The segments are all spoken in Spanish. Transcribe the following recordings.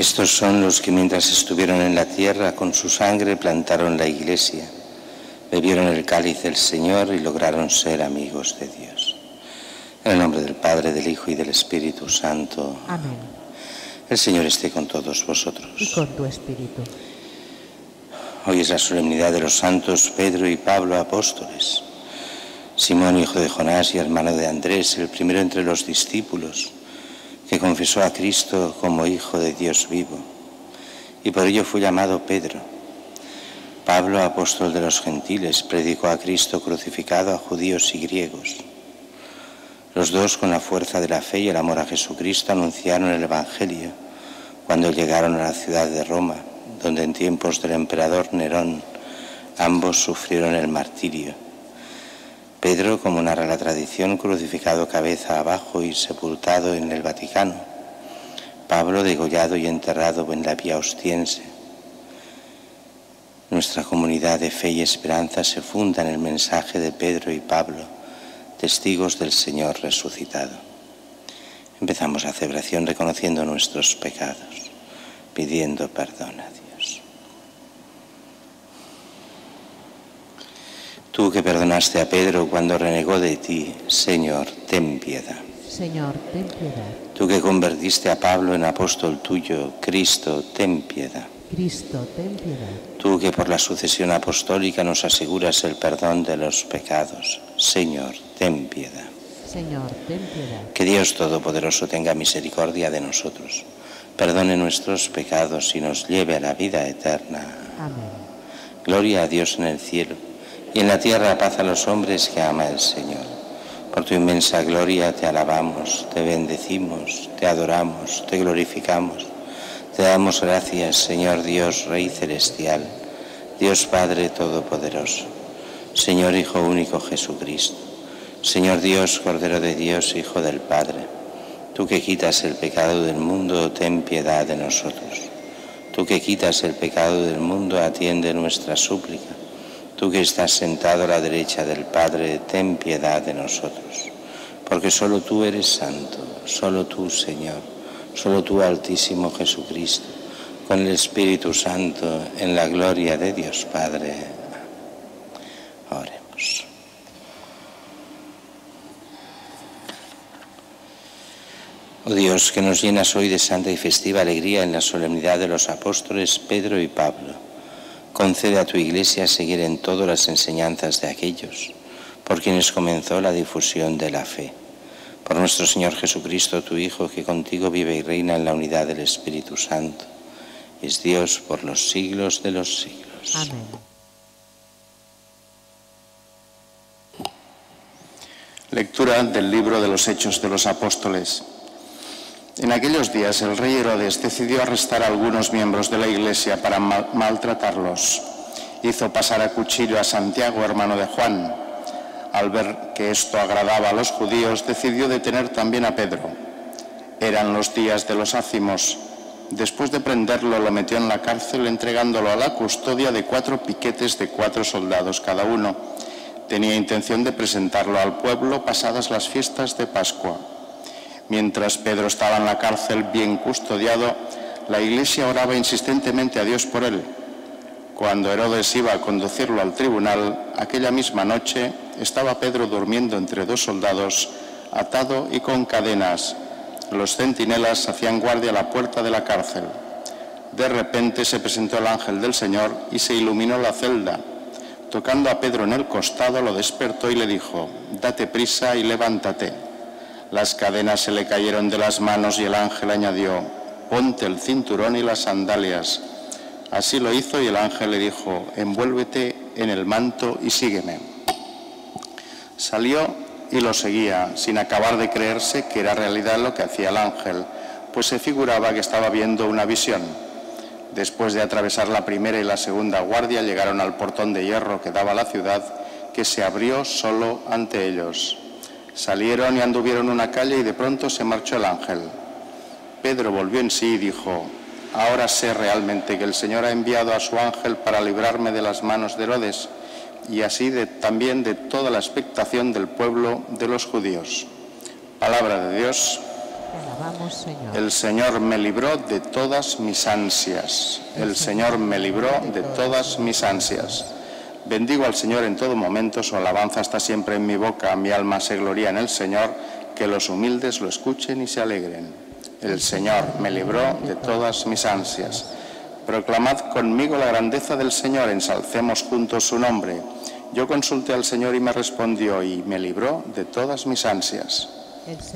Estos son los que mientras estuvieron en la tierra con su sangre plantaron la Iglesia, bebieron el cáliz del Señor y lograron ser amigos de Dios. En el nombre del Padre, del Hijo y del Espíritu Santo. Amén. El Señor esté con todos vosotros. Y con tu espíritu. Hoy es la solemnidad de los santos Pedro y Pablo apóstoles. Simón, hijo de Jonás y hermano de Andrés, el primero entre los discípulos, que confesó a Cristo como Hijo de Dios vivo, y por ello fue llamado Pedro. Pablo, apóstol de los gentiles, predicó a Cristo crucificado a judíos y griegos. Los dos, con la fuerza de la fe y el amor a Jesucristo, anunciaron el Evangelio cuando llegaron a la ciudad de Roma, donde en tiempos del emperador Nerón ambos sufrieron el martirio. Pedro, como narra la tradición, crucificado cabeza abajo y sepultado en el Vaticano. Pablo, degollado y enterrado en la Vía Ostiense. Nuestra comunidad de fe y esperanza se funda en el mensaje de Pedro y Pablo, testigos del Señor resucitado. Empezamos la celebración reconociendo nuestros pecados, pidiendo perdón a Dios. Tú que perdonaste a Pedro cuando renegó de ti, Señor, ten piedad. Señor, ten piedad. Tú que convertiste a Pablo en apóstol tuyo, Cristo, ten piedad. Cristo, ten piedad. Tú que por la sucesión apostólica nos aseguras el perdón de los pecados, Señor, ten piedad. Señor, ten piedad. Que Dios Todopoderoso tenga misericordia de nosotros, perdone nuestros pecados y nos lleve a la vida eterna. Amén. Gloria a Dios en el cielo y en la tierra paz a los hombres que ama el Señor. Por tu inmensa gloria te alabamos, te bendecimos, te adoramos, te glorificamos. Te damos gracias, Señor Dios, Rey celestial, Dios Padre Todopoderoso, Señor Hijo único Jesucristo, Señor Dios, Cordero de Dios, Hijo del Padre. Tú que quitas el pecado del mundo, ten piedad de nosotros. Tú que quitas el pecado del mundo, atiende nuestra súplica. Tú que estás sentado a la derecha del Padre, ten piedad de nosotros. Porque solo tú eres santo, solo tú, Señor, solo tú, Altísimo Jesucristo, con el Espíritu Santo, en la gloria de Dios Padre. Oremos. Oh Dios, que nos llenas hoy de santa y festiva alegría en la solemnidad de los apóstoles Pedro y Pablo, concede a tu Iglesia seguir en todo las enseñanzas de aquellos por quienes comenzó la difusión de la fe. Por nuestro Señor Jesucristo, tu Hijo, que contigo vive y reina en la unidad del Espíritu Santo, es Dios por los siglos de los siglos. Amén. Lectura del libro de los Hechos de los Apóstoles. En aquellos días el rey Herodes decidió arrestar a algunos miembros de la Iglesia para maltratarlos. Hizo pasar a cuchillo a Santiago, hermano de Juan. Al ver que esto agradaba a los judíos, decidió detener también a Pedro. Eran los días de los ácimos. Después de prenderlo, lo metió en la cárcel, entregándolo a la custodia de 4 piquetes de 4 soldados cada uno. Tenía intención de presentarlo al pueblo pasadas las fiestas de Pascua. Mientras Pedro estaba en la cárcel bien custodiado, la Iglesia oraba insistentemente a Dios por él. Cuando Herodes iba a conducirlo al tribunal, aquella misma noche estaba Pedro durmiendo entre 2 soldados, atado y con cadenas. Los centinelas hacían guardia a la puerta de la cárcel. De repente se presentó el ángel del Señor y se iluminó la celda. Tocando a Pedro en el costado, lo despertó y le dijo: «Date prisa y levántate». Las cadenas se le cayeron de las manos y el ángel añadió: «Ponte el cinturón y las sandalias». Así lo hizo y el ángel le dijo: «Envuélvete en el manto y sígueme». Salió y lo seguía, sin acabar de creerse que era realidad lo que hacía el ángel, pues se figuraba que estaba viendo una visión. Después de atravesar la primera y la segunda guardia, llegaron al portón de hierro que daba a la ciudad, que se abrió solo ante ellos. Salieron y anduvieron una calle y de pronto se marchó el ángel. Pedro volvió en sí y dijo: «Ahora sé realmente que el Señor ha enviado a su ángel para librarme de las manos de Herodes y así también de toda la expectación del pueblo de los judíos». Palabra de Dios. Te alabamos, Señor. El Señor me libró de todas mis ansias. El Señor me libró de todas mis ansias. Bendigo al Señor en todo momento, su alabanza está siempre en mi boca. Mi alma se gloria en el Señor, que los humildes lo escuchen y se alegren. El Señor me libró de todas mis ansias. Proclamad conmigo la grandeza del Señor, ensalcemos juntos su nombre. Yo consulté al Señor y me respondió y me libró de todas mis ansias.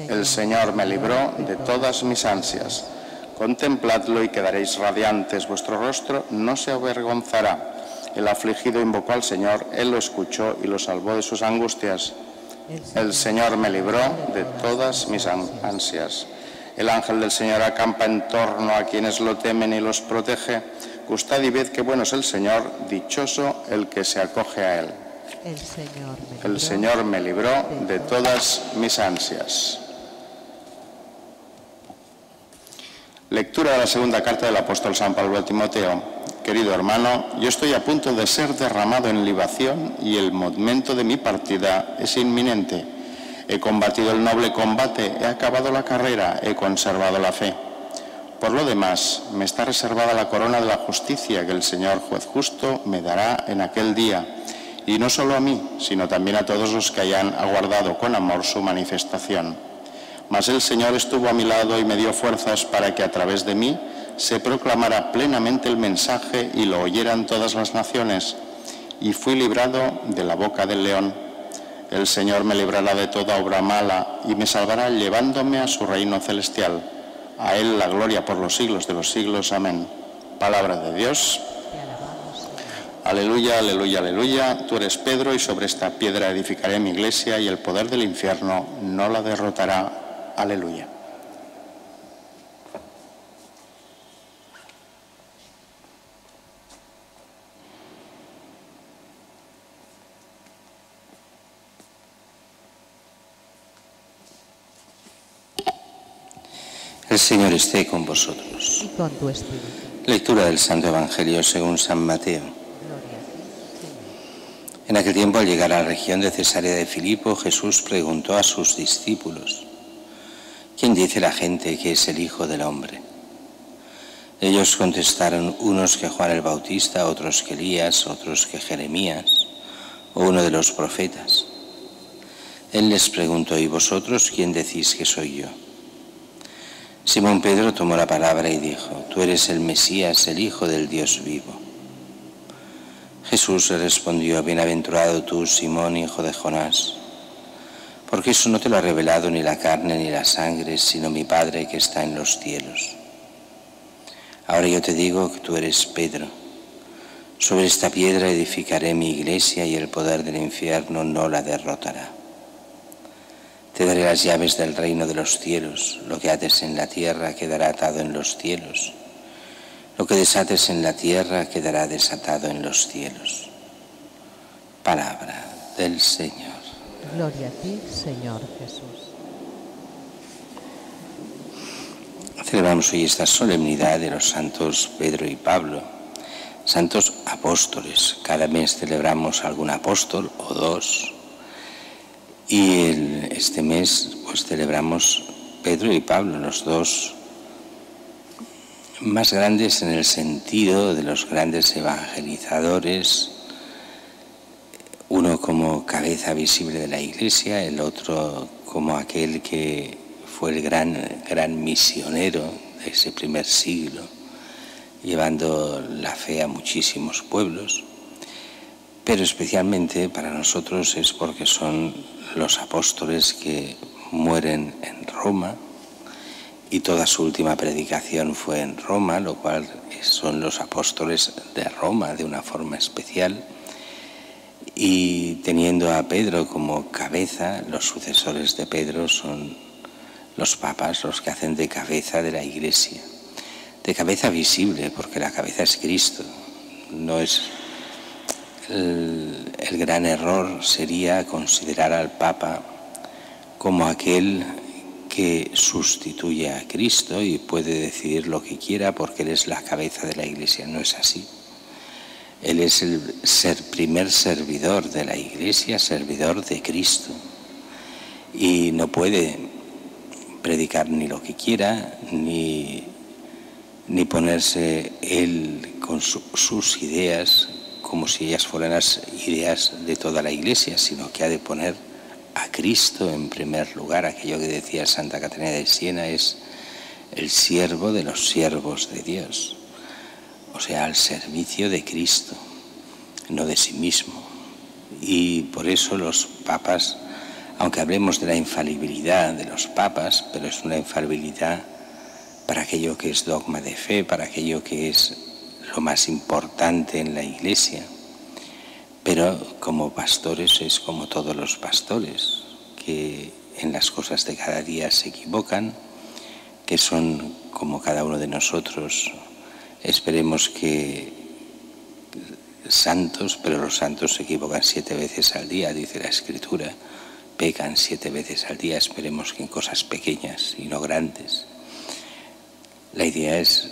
El Señor me libró de todas mis ansias. Contempladlo y quedaréis radiantes, vuestro rostro no se avergonzará. El afligido invocó al Señor, Él lo escuchó y lo salvó de sus angustias. El Señor me libró de todas mis ansias. El ángel del Señor acampa en torno a quienes lo temen y los protege. Gustad y ved qué bueno es el Señor, dichoso el que se acoge a Él. El Señor me libró de todas mis ansias. Lectura de la segunda carta del apóstol San Pablo a Timoteo. Querido hermano, yo estoy a punto de ser derramado en libación y el momento de mi partida es inminente. He combatido el noble combate, he acabado la carrera, he conservado la fe. Por lo demás, me está reservada la corona de la justicia que el Señor juez justo me dará en aquel día. Y no solo a mí, sino también a todos los que hayan aguardado con amor su manifestación. Mas el Señor estuvo a mi lado y me dio fuerzas para que a través de mí se proclamara plenamente el mensaje y lo oyeran todas las naciones. Y fui librado de la boca del león. El Señor me librará de toda obra mala y me salvará llevándome a su reino celestial. A Él la gloria por los siglos de los siglos. Amén. Palabra de Dios. Aleluya, aleluya, aleluya. Tú eres Pedro y sobre esta piedra edificaré mi iglesia y el poder del infierno no la derrotará. Aleluya. El Señor esté con vosotros. Y con tu espíritu. Lectura del Santo Evangelio según San Mateo. En aquel tiempo, al llegar a la región de Cesarea de Filipo, Jesús preguntó a sus discípulos: ¿Quién dice la gente que es el Hijo del Hombre? Ellos contestaron, unos que Juan el Bautista, otros que Elías, otros que Jeremías o uno de los profetas. Él les preguntó: ¿y vosotros quién decís que soy yo? Simón Pedro tomó la palabra y dijo: Tú eres el Mesías, el Hijo del Dios vivo. Jesús le respondió: Bienaventurado tú, Simón, hijo de Jonás, porque eso no te lo ha revelado ni la carne ni la sangre, sino mi Padre que está en los cielos. Ahora yo te digo que tú eres Pedro. Sobre esta piedra edificaré mi iglesia y el poder del infierno no la derrotará. Te daré las llaves del reino de los cielos. Lo que ates en la tierra quedará atado en los cielos. Lo que desates en la tierra quedará desatado en los cielos. Palabra del Señor. Gloria a ti, Señor Jesús. Celebramos hoy esta solemnidad de los santos Pedro y Pablo, santos apóstoles. Cada mes celebramos algún apóstol o dos. Y este mes pues celebramos Pedro y Pablo, los dos más grandes en el sentido de los grandes evangelizadores, uno como cabeza visible de la Iglesia, el otro como aquel que fue el gran misionero de ese primer siglo, llevando la fe a muchísimos pueblos. Pero especialmente para nosotros es porque son los apóstoles que mueren en Roma y toda su última predicación fue en Roma, lo cual son los apóstoles de Roma de una forma especial. Y teniendo a Pedro como cabeza, los sucesores de Pedro son los papas, los que hacen de cabeza de la Iglesia, de cabeza visible, porque la cabeza es Cristo. No es el gran error sería considerar al Papa como aquel que sustituye a Cristo y puede decidir lo que quiera porque Él es la cabeza de la Iglesia. No es así. Él es el primer servidor de la Iglesia, servidor de Cristo. Y no puede predicar ni lo que quiera, ni ponerse él con sus ideas como si ellas fueran las ideas de toda la Iglesia, sino que ha de poner a Cristo en primer lugar. Aquello que decía Santa Catarina de Siena, es el siervo de los siervos de Dios, o sea, al servicio de Cristo, no de sí mismo. Y por eso los papas, aunque hablemos de la infalibilidad de los papas, pero es una infalibilidad para aquello que es dogma de fe, para aquello que es lo más importante en la Iglesia. Pero como pastores es como todos los pastores, que en las cosas de cada día se equivocan, que son como cada uno de nosotros. Esperemos que santos, pero los santos se equivocan 7 veces al día, dice la Escritura, pecan 7 veces al día. Esperemos que en cosas pequeñas y no grandes. La idea es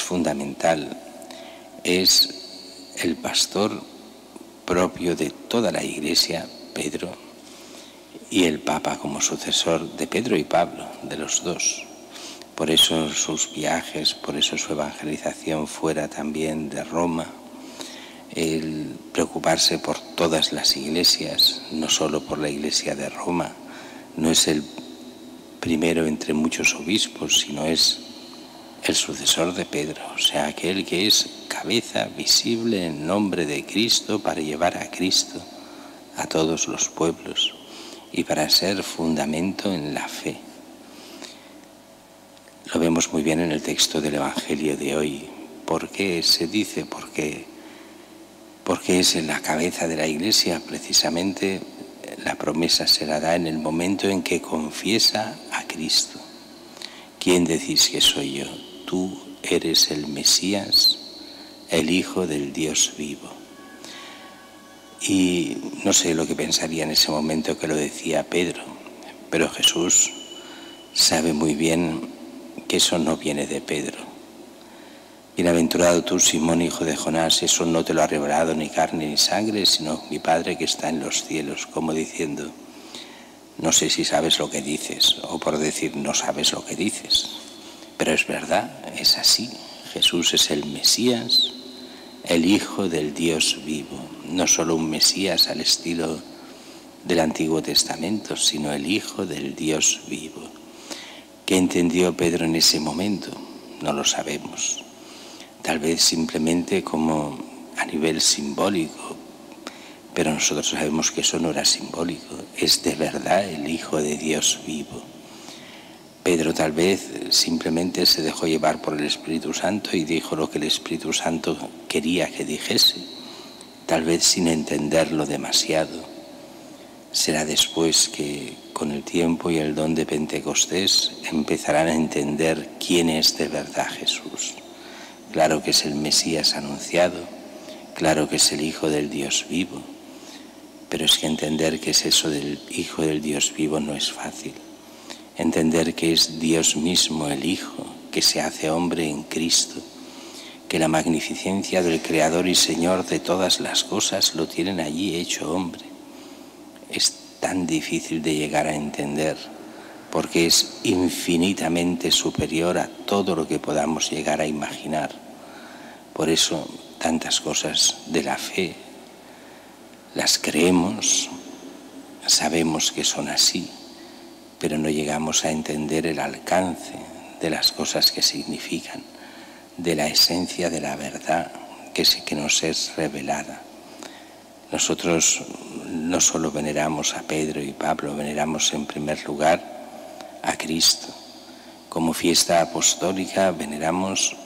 fundamental, es el pastor propio de toda la Iglesia, Pedro, y el Papa como sucesor de Pedro y Pablo, de los dos. Por eso sus viajes, por eso su evangelización fuera también de Roma, el preocuparse por todas las iglesias, no solo por la Iglesia de Roma. No es el primero entre muchos obispos, sino es el sucesor de Pedro, o sea, aquel que es cabeza visible en nombre de Cristo para llevar a Cristo a todos los pueblos y para ser fundamento en la fe. Lo vemos muy bien en el texto del Evangelio de hoy. ¿Por qué se dice? Porque es en la cabeza de la Iglesia. Precisamente la promesa se la da en el momento en que confiesa a Cristo. ¿Quién decís que soy yo? Tú eres el Mesías, el Hijo del Dios vivo. Y no sé lo que pensaría en ese momento que lo decía Pedro, pero Jesús sabe muy bien que eso no viene de Pedro. Bienaventurado tú, Simón, hijo de Jonás, eso no te lo ha revelado ni carne ni sangre, sino mi Padre que está en los cielos, como diciendo, no sé si sabes lo que dices, o por decir, no sabes lo que dices. Pero es verdad, es así. Jesús es el Mesías, el Hijo del Dios vivo. No solo un Mesías al estilo del Antiguo Testamento, sino el Hijo del Dios vivo. ¿Qué entendió Pedro en ese momento? No lo sabemos. Tal vez simplemente como a nivel simbólico, pero nosotros sabemos que eso no era simbólico, es de verdad el Hijo de Dios vivo. Pedro tal vez simplemente se dejó llevar por el Espíritu Santo y dijo lo que el Espíritu Santo quería que dijese, tal vez sin entenderlo demasiado. Será después que con el tiempo y el don de Pentecostés empezarán a entender quién es de verdad Jesús. Claro que es el Mesías anunciado, claro que es el Hijo del Dios vivo, pero es que entender qué es eso del Hijo del Dios vivo no es fácil. Entender que es Dios mismo el Hijo, que se hace hombre en Cristo, que la magnificencia del Creador y Señor de todas las cosas lo tienen allí hecho hombre. Es tan difícil de llegar a entender, porque es infinitamente superior a todo lo que podamos llegar a imaginar. Por eso tantas cosas de la fe las creemos, sabemos que son así, pero no llegamos a entender el alcance de las cosas que significan, de la esencia de la verdad que nos es revelada. Nosotros no solo veneramos a Pedro y Pablo, veneramos en primer lugar a Cristo. Como fiesta apostólica veneramos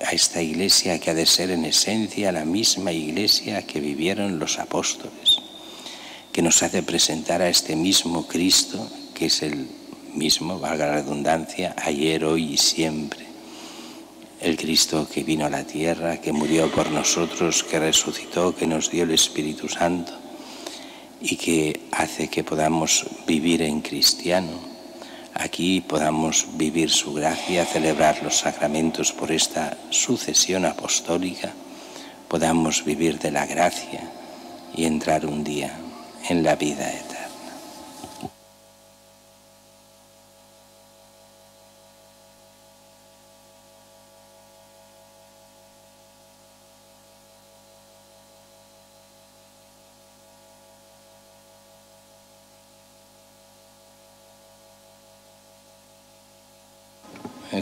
a esta Iglesia que ha de ser en esencia la misma Iglesia que vivieron los apóstoles, que nos hace presentar a este mismo Cristo, que es el mismo, valga la redundancia, ayer, hoy y siempre. El Cristo que vino a la tierra, que murió por nosotros, que resucitó, que nos dio el Espíritu Santo y que hace que podamos vivir en cristiano. Aquí podamos vivir su gracia, celebrar los sacramentos por esta sucesión apostólica, podamos vivir de la gracia y entrar un día en la vida eterna.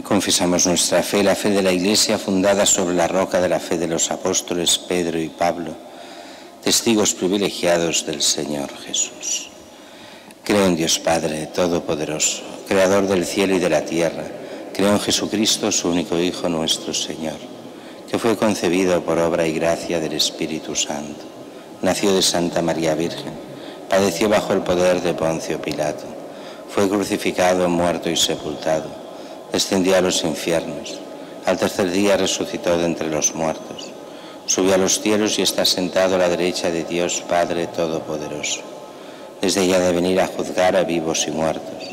Confesamos nuestra fe, la fe de la Iglesia fundada sobre la roca de la fe de los apóstoles Pedro y Pablo, testigos privilegiados del Señor Jesús. Creo en Dios Padre Todopoderoso, Creador del cielo y de la tierra. Creo en Jesucristo, su único Hijo, nuestro Señor, que fue concebido por obra y gracia del Espíritu Santo. Nació de Santa María Virgen, padeció bajo el poder de Poncio Pilato, fue crucificado, muerto y sepultado. Descendió a los infiernos, al tercer día resucitó de entre los muertos, subió a los cielos y está sentado a la derecha de Dios Padre Todopoderoso. Desde allá de venir a juzgar a vivos y muertos.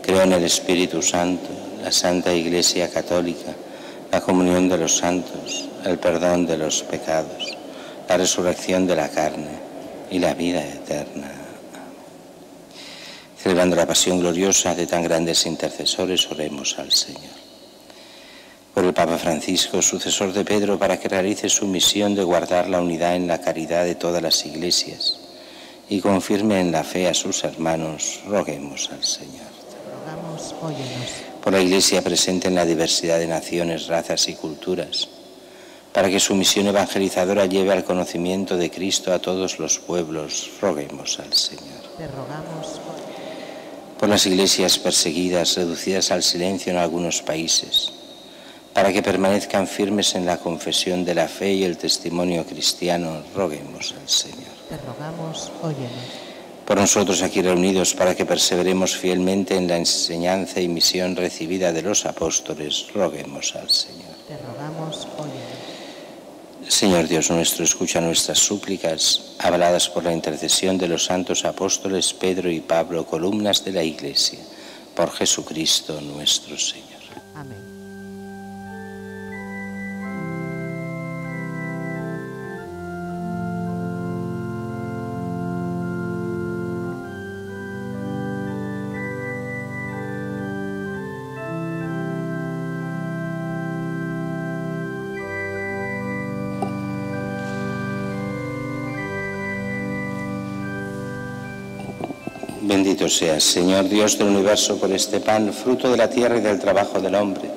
Creo en el Espíritu Santo, la Santa Iglesia Católica, la comunión de los santos, el perdón de los pecados, la resurrección de la carne y la vida eterna. Celebrando la pasión gloriosa de tan grandes intercesores, oremos al Señor. Por el Papa Francisco, sucesor de Pedro, para que realice su misión de guardar la unidad en la caridad de todas las iglesias y confirme en la fe a sus hermanos, roguemos al Señor. Rogamos, óyenos. Por la Iglesia presente en la diversidad de naciones, razas y culturas, para que su misión evangelizadora lleve al conocimiento de Cristo a todos los pueblos, roguemos al Señor. Te rogamos, óyenos. Por las iglesias perseguidas, reducidas al silencio en algunos países, para que permanezcan firmes en la confesión de la fe y el testimonio cristiano, roguemos al Señor. Te rogamos, óyenos. Por nosotros aquí reunidos, para que perseveremos fielmente en la enseñanza y misión recibida de los apóstoles, roguemos al Señor. Te rogamos, óyenos. Señor Dios nuestro, escucha nuestras súplicas, avaladas por la intercesión de los santos apóstoles Pedro y Pablo, columnas de la Iglesia, por Jesucristo nuestro Señor. Amén. Bendito seas, Señor Dios del universo, por este pan, fruto de la tierra y del trabajo del hombre,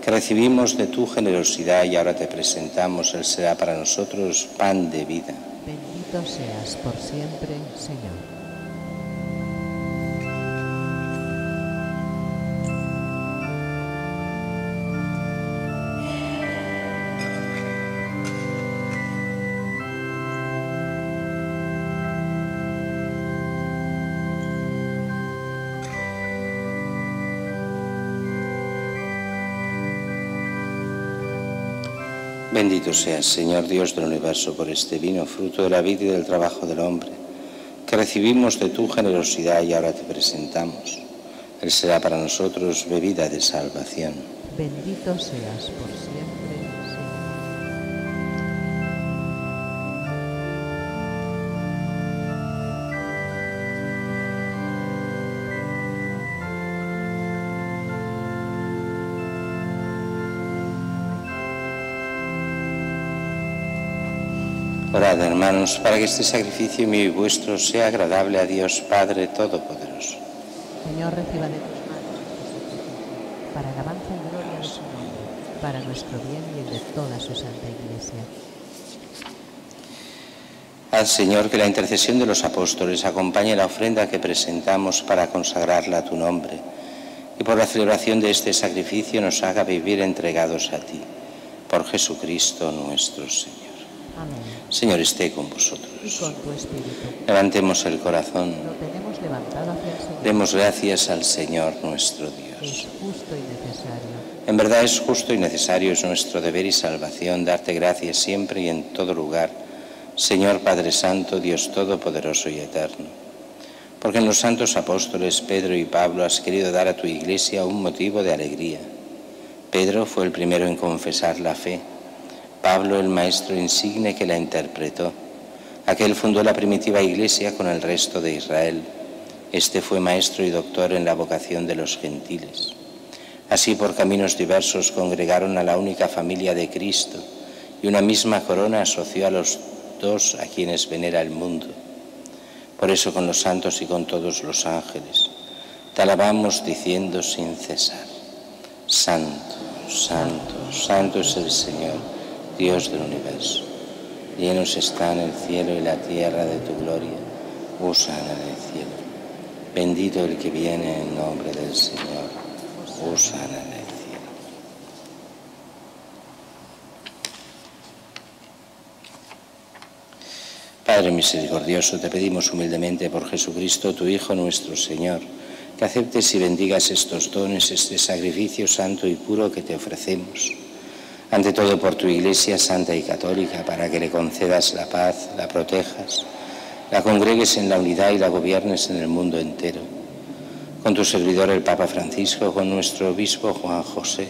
que recibimos de tu generosidad y ahora te presentamos. Él será para nosotros pan de vida. Bendito seas por siempre, Señor. Bendito seas, Señor Dios del universo, por este vino, fruto de la vida y del trabajo del hombre, que recibimos de tu generosidad y ahora te presentamos. Él será para nosotros bebida de salvación. Bendito seas por siempre, Señor. Orad, hermanos, para que este sacrificio mío y vuestro sea agradable a Dios Padre Todopoderoso. Señor, reciba de tus manos este sacrificio, para alabanza y gloria de su nombre, para nuestro bien y el de toda su santa Iglesia. Haz, Señor, que la intercesión de los apóstoles acompañe la ofrenda que presentamos para consagrarla a tu nombre, y por la celebración de este sacrificio nos haga vivir entregados a ti, por Jesucristo nuestro Señor. Amén. Señor, esté con vosotros. Y con tu espíritu. Levantemos el corazón. Lo tenemos levantado hacia el Señor. Demos gracias al Señor nuestro Dios. Es justo y necesario. En verdad es justo y necesario, es nuestro deber y salvación darte gracias siempre y en todo lugar, Señor Padre Santo, Dios Todopoderoso y Eterno. Porque en los santos apóstoles Pedro y Pablo has querido dar a tu Iglesia un motivo de alegría. Pedro fue el primero en confesar la fe. Pablo, el maestro insigne que la interpretó. Aquel fundó la primitiva Iglesia con el resto de Israel. Este fue maestro y doctor en la vocación de los gentiles. Así, por caminos diversos, congregaron a la única familia de Cristo, y una misma corona asoció a los dos a quienes venera el mundo. Por eso, con los santos y con todos los ángeles, te alabamos diciendo sin cesar: Santo, santo, santo es el Señor, Dios del universo. Llenos están el cielo y la tierra de tu gloria. Hosana en el cielo. Bendito el que viene en nombre del Señor. Hosana en el cielo. Padre misericordioso, te pedimos humildemente por Jesucristo, tu Hijo nuestro Señor, que aceptes y bendigas estos dones, este sacrificio santo y puro que te ofrecemos. Ante todo por tu Iglesia santa y católica, para que le concedas la paz, la protejas, la congregues en la unidad y la gobiernes en el mundo entero. Con tu servidor el Papa Francisco, con nuestro obispo Juan José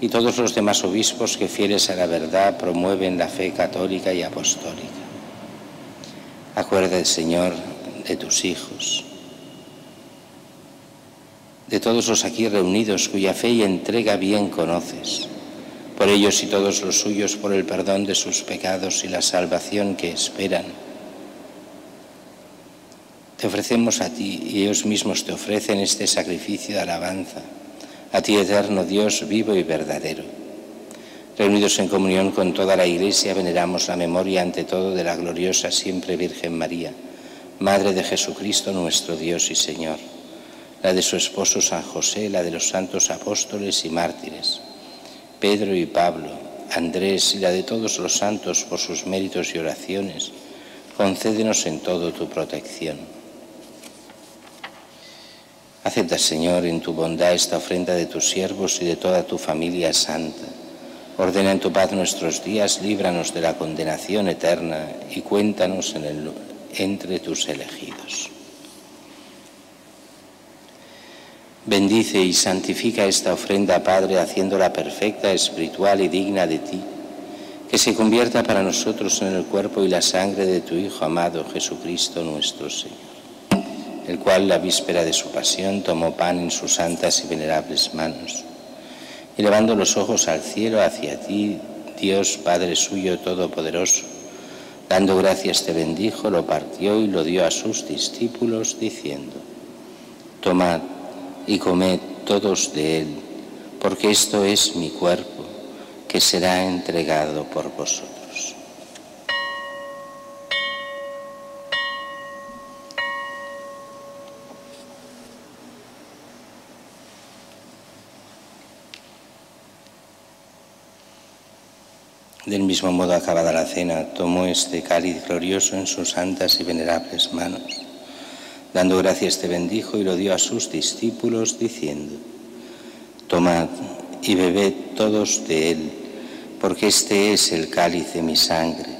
y todos los demás obispos que fieles a la verdad promueven la fe católica y apostólica. Acuérdate, Señor, de tus hijos, de todos los aquí reunidos cuya fe y entrega bien conoces, por ellos y todos los suyos, por el perdón de sus pecados y la salvación que esperan. Te ofrecemos a ti y ellos mismos te ofrecen este sacrificio de alabanza, a ti, eterno Dios vivo y verdadero. Reunidos en comunión con toda la Iglesia, veneramos la memoria ante todo de la gloriosa siempre Virgen María, Madre de Jesucristo nuestro Dios y Señor, la de su esposo San José, la de los santos apóstoles y mártires, Pedro y Pablo, Andrés y la de todos los santos por sus méritos y oraciones. Concédenos en todo tu protección. Acepta, Señor, en tu bondad esta ofrenda de tus siervos y de toda tu familia santa. Ordena en tu paz nuestros días, líbranos de la condenación eterna y cuéntanos entre tus elegidos. Bendice y santifica esta ofrenda, Padre, haciéndola perfecta, espiritual y digna de ti, que se convierta para nosotros en el cuerpo y la sangre de tu Hijo amado, Jesucristo nuestro Señor, el cual, la víspera de su pasión, tomó pan en sus santas y venerables manos, y elevando los ojos al cielo hacia ti, Dios, Padre suyo todopoderoso, dando gracias te bendijo, lo partió y lo dio a sus discípulos, diciendo: Tomad y comed todos de él, porque esto es mi cuerpo, que será entregado por vosotros. Del mismo modo, acabada la cena, tomó este cáliz glorioso en sus santas y venerables manos. Dando gracias te bendijo y lo dio a sus discípulos, diciendo: Tomad y bebed todos de él, porque este es el cáliz de mi sangre,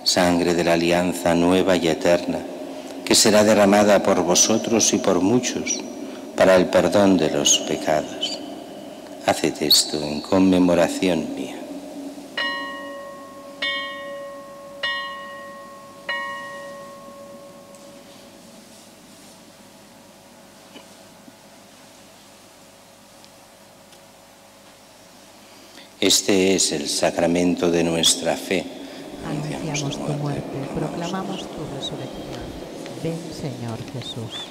sangre de la alianza nueva y eterna, que será derramada por vosotros y por muchos para el perdón de los pecados. Haced esto en conmemoración mía. Este es el sacramento de nuestra fe. Anunciamos tu muerte, proclamamos tu resurrección. Ven, Señor Jesús.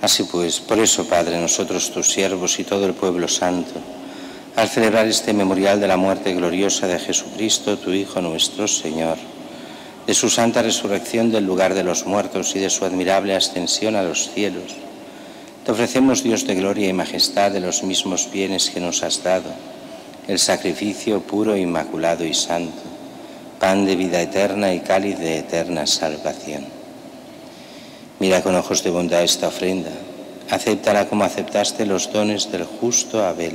Así pues, por eso, Padre, nosotros tus siervos y todo el pueblo santo, al celebrar este memorial de la muerte gloriosa de Jesucristo, tu Hijo nuestro Señor, de su santa resurrección del lugar de los muertos y de su admirable ascensión a los cielos, te ofrecemos, Dios de gloria y majestad, de los mismos bienes que nos has dado, el sacrificio puro, inmaculado y santo, pan de vida eterna y cáliz de eterna salvación. Mira con ojos de bondad esta ofrenda, acéptala como aceptaste los dones del justo Abel,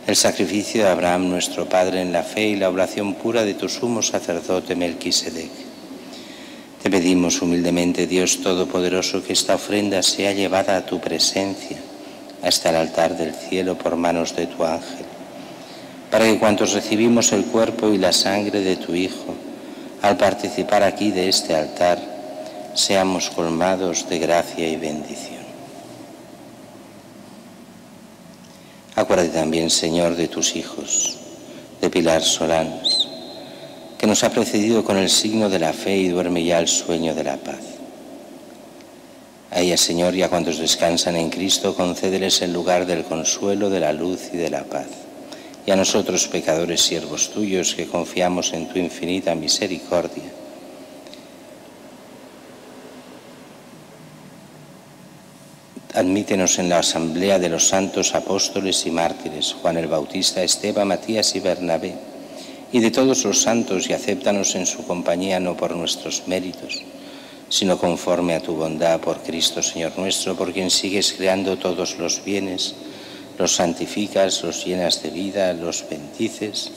el sacrificio de Abraham nuestro Padre en la fe y la oblación pura de tu sumo sacerdote Melquisedec. Te pedimos humildemente, Dios Todopoderoso, que esta ofrenda sea llevada a tu presencia hasta el altar del cielo por manos de tu ángel, para que cuantos recibimos el cuerpo y la sangre de tu Hijo, al participar aquí de este altar, seamos colmados de gracia y bendición. Acuérdate también, Señor, de tus hijos, de Pilar Solanas, que nos ha precedido con el signo de la fe y duerme ya el sueño de la paz. A ella, Señor, y a cuantos descansan en Cristo, concédeles el lugar del consuelo, de la luz y de la paz. Y a nosotros, pecadores, siervos tuyos, que confiamos en tu infinita misericordia, admítenos en la asamblea de los santos apóstoles y mártires, Juan el Bautista, Esteban, Matías y Bernabé, y de todos los santos, y acéptanos en su compañía no por nuestros méritos, sino conforme a tu bondad por Cristo Señor nuestro, por quien sigues creando todos los bienes, los santificas, los llenas de vida, los bendices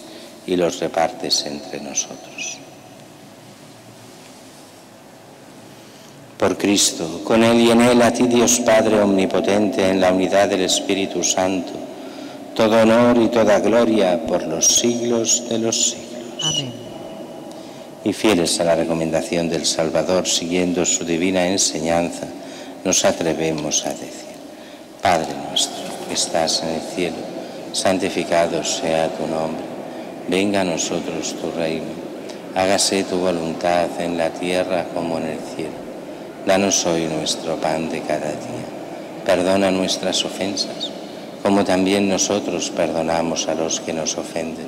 y los repartes entre nosotros. Por Cristo, con Él y en Él, a ti Dios Padre omnipotente, en la unidad del Espíritu Santo, todo honor y toda gloria por los siglos de los siglos. Amén. Y fieles a la recomendación del Salvador, siguiendo su divina enseñanza, nos atrevemos a decir: Padre nuestro, que estás en el cielo, santificado sea tu nombre. Venga a nosotros tu reino. Hágase tu voluntad en la tierra como en el cielo. Danos hoy nuestro pan de cada día. Perdona nuestras ofensas, como también nosotros perdonamos a los que nos ofenden.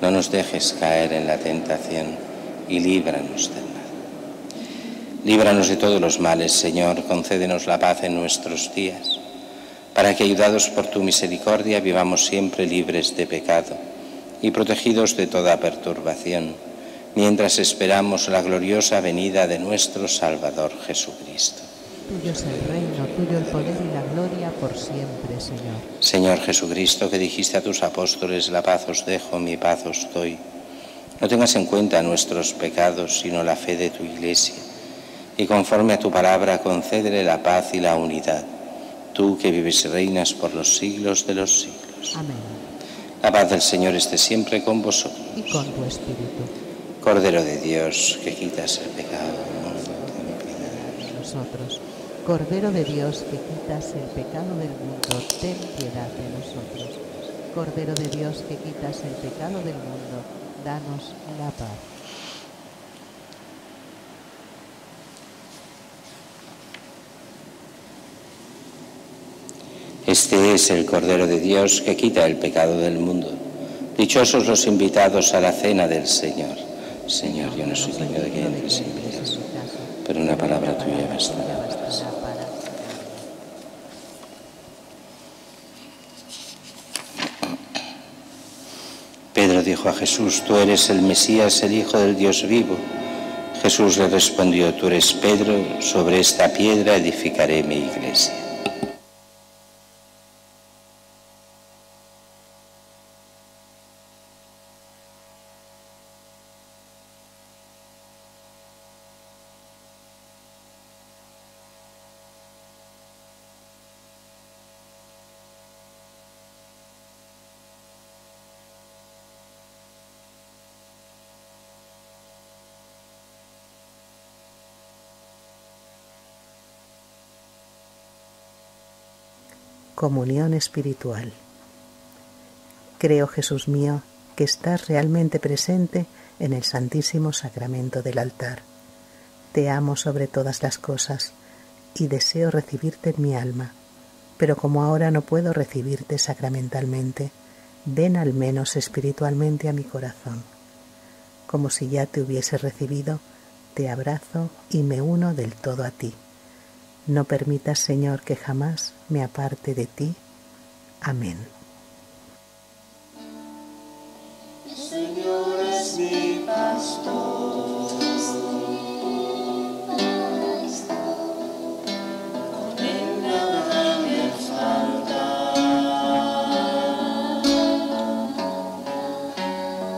No nos dejes caer en la tentación y líbranos del mal. Líbranos de todos los males, Señor, concédenos la paz en nuestros días, para que, ayudados por tu misericordia, vivamos siempre libres de pecado y protegidos de toda perturbación, mientras esperamos la gloriosa venida de nuestro Salvador Jesucristo. Tuyo es el reino, tuyo el poder y la gloria por siempre, Señor. Señor Jesucristo, que dijiste a tus apóstoles: la paz os dejo, mi paz os doy. No tengas en cuenta nuestros pecados, sino la fe de tu Iglesia, y conforme a tu palabra concédele la paz y la unidad, tú que vives y reinas por los siglos de los siglos. Amén. La paz del Señor esté siempre con vosotros. Y con tu espíritu. Cordero de Dios, que quitas el pecado del mundo, ten piedad de Nosotros. Cordero de Dios, que quitas el pecado del mundo, ten piedad de nosotros. Cordero de Dios, que quitas el pecado del mundo, danos la paz. Este es el Cordero de Dios que quita el pecado del mundo. Dichosos los invitados a la cena del Señor. Señor, yo no soy digno de que entres en mi casa, pero una palabra tuya bastará. Pedro dijo a Jesús: tú eres el Mesías, el Hijo del Dios vivo. Jesús le respondió: tú eres Pedro, sobre esta piedra edificaré mi iglesia. Comunión espiritual. Creo, Jesús mío, que estás realmente presente en el Santísimo Sacramento del altar. Te amo sobre todas las cosas y deseo recibirte en mi alma, pero como ahora no puedo recibirte sacramentalmente, ven al menos espiritualmente a mi corazón. Como si ya te hubiese recibido, te abrazo y me uno del todo a ti. No permitas, Señor, que jamás me aparte de ti. Amén. El Señor es mi pastor, con Él nada me falta.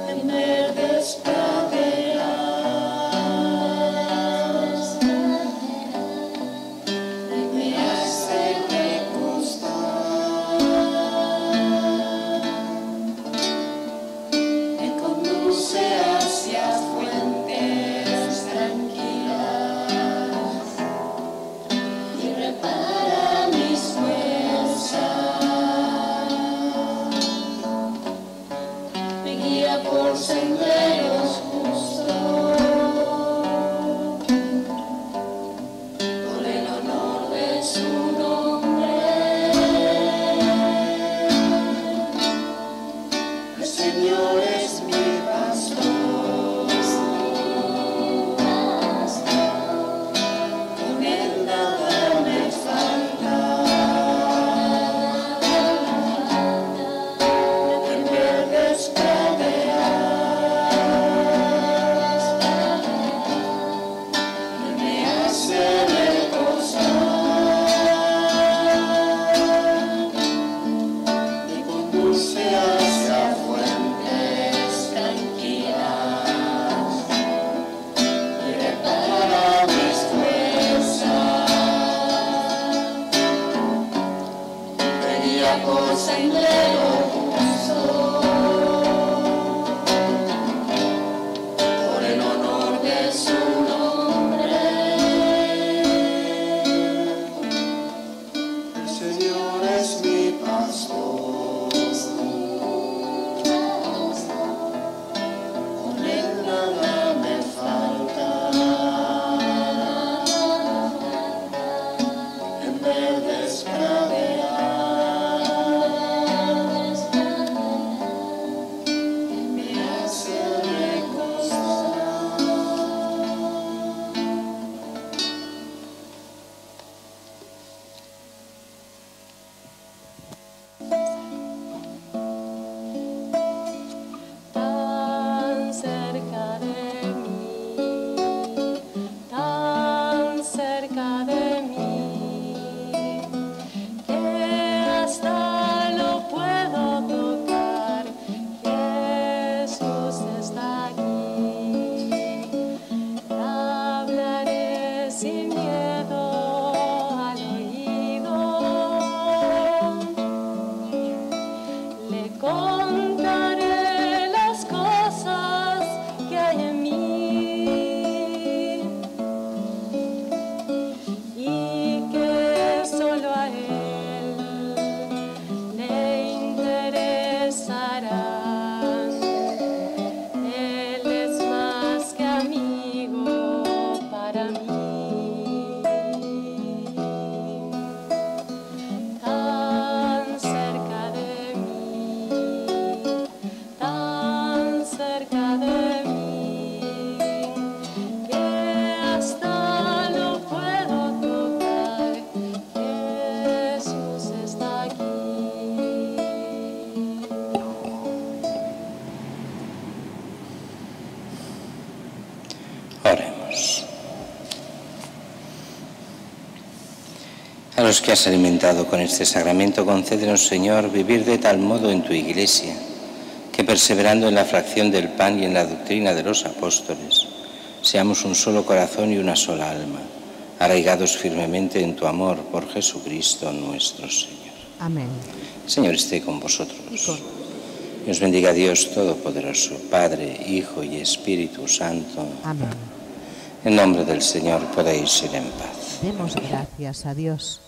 En verdes praderas me hace recostar, me conduce hacia fuentes tranquilas y repara mis fuerzas, me guía por senderos justos, por el honor de Oremos. A los que has alimentado con este sacramento, concédenos, Señor, vivir de tal modo en tu Iglesia, que perseverando en la fracción del pan y en la doctrina de los apóstoles, seamos un solo corazón y una sola alma, arraigados firmemente en tu amor por Jesucristo nuestro Señor. Amén. El Señor esté con vosotros. Y con Y os bendiga Dios Todopoderoso, Padre, Hijo y Espíritu Santo. Amén. En nombre del Señor podéis ir en paz. Demos gracias a Dios.